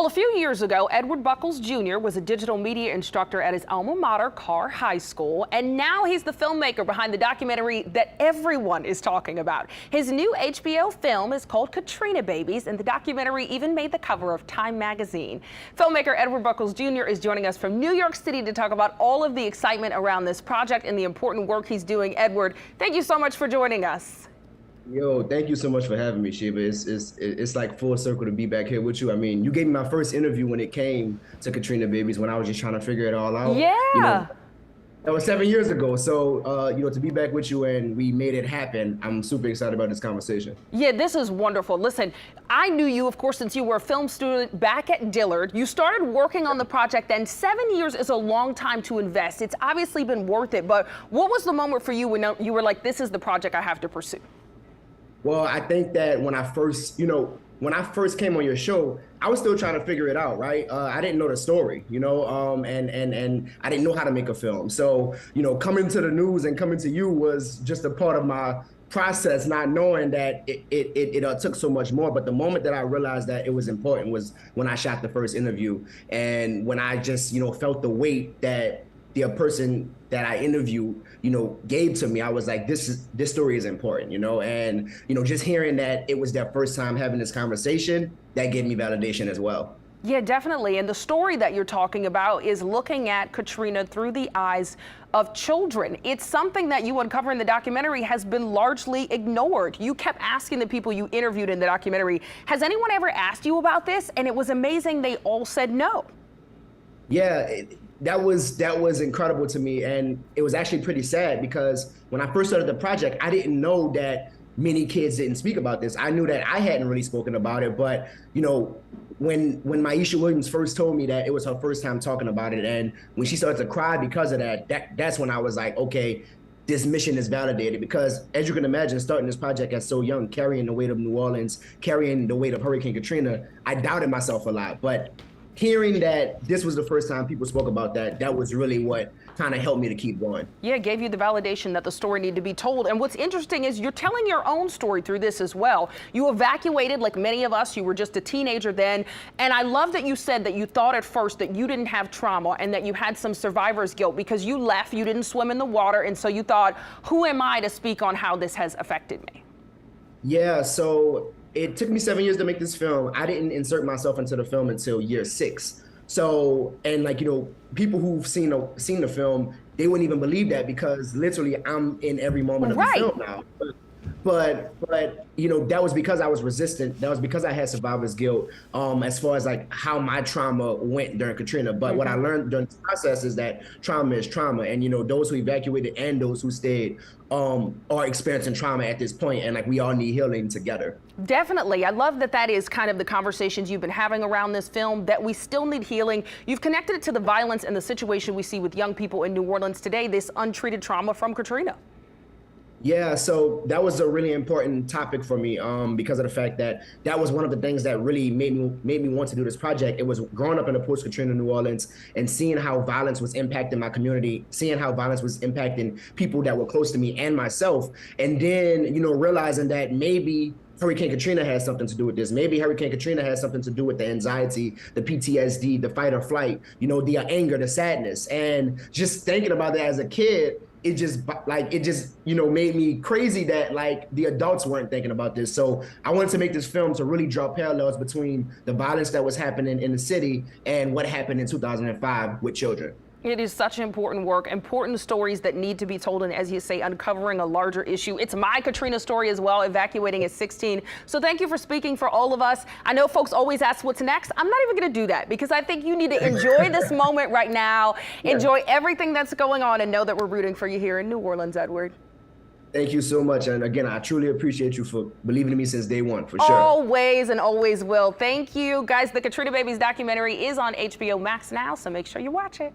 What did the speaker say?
Well, a few years ago, Edward Buckles Jr. was a digital media instructor at his alma mater, Carr High School, and now he's the filmmaker behind the documentary that everyone is talking about. His new HBO film is called Katrina Babies, and the documentary even made the cover of Time magazine. Filmmaker Edward Buckles Jr. is joining us from New York City to talk about all of the excitement around this project and the important work he's doing. Edward, thank you so much for joining us. Yo, thank you so much for having me, Sheba. It's like full circle to be back here with you. I mean, you gave me my first interview when it came to Katrina Babies, when I was just trying to figure it all out. Yeah. That was 7 years ago. So, to be back with you and we made it happen, I'm super excited about this conversation. Yeah, this is wonderful. Listen, I knew you, of course, since you were a film student back at Dillard. You started working on the project then. 7 years is a long time to invest. It's obviously been worth it. But what was the moment for you when you were like, this is the project I have to pursue? Well, I think that when I first came on your show, I was still trying to figure it out, right? I didn't know the story, and I didn't know how to make a film. So, coming to the news and coming to you was just a part of my process, not knowing that it took so much more. But the moment that I realized that it was important was when I shot the first interview, and when I just, felt the weight that the person that I interviewed, gave to me. I was like, this story is important, and, just hearing that it was their first time having this conversation, that gave me validation as well. Yeah, definitely. And the story that you're talking about is looking at Katrina through the eyes of children. It's something that you uncover in the documentary has been largely ignored. You kept asking the people you interviewed in the documentary, has anyone ever asked you about this? And it was amazing. They all said no. Yeah. That was incredible to me, and it was actually pretty sad because when I first started the project, I didn't know that many kids didn't speak about this. I knew that I hadn't really spoken about it, but when Maisha Williams first told me that it was her first time talking about it, and when she started to cry because of that's when I was like, okay, this mission is validated. Because as you can imagine, starting this project as so young, carrying the weight of New Orleans, carrying the weight of Hurricane Katrina, I doubted myself a lot, but hearing that this was the first time people spoke about that was really what kind of helped me to keep going. Yeah, it gave you the validation that the story needed to be told. And what's interesting is you're telling your own story through this as well. You evacuated like many of us. You were just a teenager then. And I love that you said that you thought at first that you didn't have trauma and that you had some survivor's guilt because you left, you didn't swim in the water. And so you thought, who am I to speak on how this has affected me? Yeah, so it took me 7 years to make this film. I didn't insert myself into the film until year 6. So, and people who've seen the film, they wouldn't even believe that because literally I'm in every moment of the film now. But that was because I was resistant. That was because I had survivor's guilt as far as like how my trauma went during Katrina. But what I learned during this process is that trauma is trauma. And, those who evacuated and those who stayed are experiencing trauma at this point, and like we all need healing together. Definitely. I love that is kind of the conversations you've been having around this film, that we still need healing. You've connected it to the violence and the situation we see with young people in New Orleans today, this untreated trauma from Katrina. Yeah, so that was a really important topic for me because of the fact that was one of the things that really made me want to do this project. It was growing up in a post-Katrina New Orleans and seeing how violence was impacting my community, seeing how violence was impacting people that were close to me and myself, and then realizing that maybe Hurricane Katrina has something to do with this. Maybe Hurricane Katrina has something to do with the anxiety, the PTSD, the fight or flight, the anger, the sadness, and just thinking about that as a kid. It just made me crazy that like the adults weren't thinking about this. So I wanted to make this film to really draw parallels between the violence that was happening in the city and what happened in 2005 with children. It is such important work, important stories that need to be told, and as you say, uncovering a larger issue. It's my Katrina story as well, evacuating at 16. So thank you for speaking for all of us. I know folks always ask what's next. I'm not even going to do that because I think you need to enjoy this moment right now, enjoy everything that's going on, and know that we're rooting for you here in New Orleans, Edward. Thank you so much. And again, I truly appreciate you for believing in me since day one, for sure. Always and always will. Thank you. Guys, the Katrina Babies documentary is on HBO Max now, so make sure you watch it.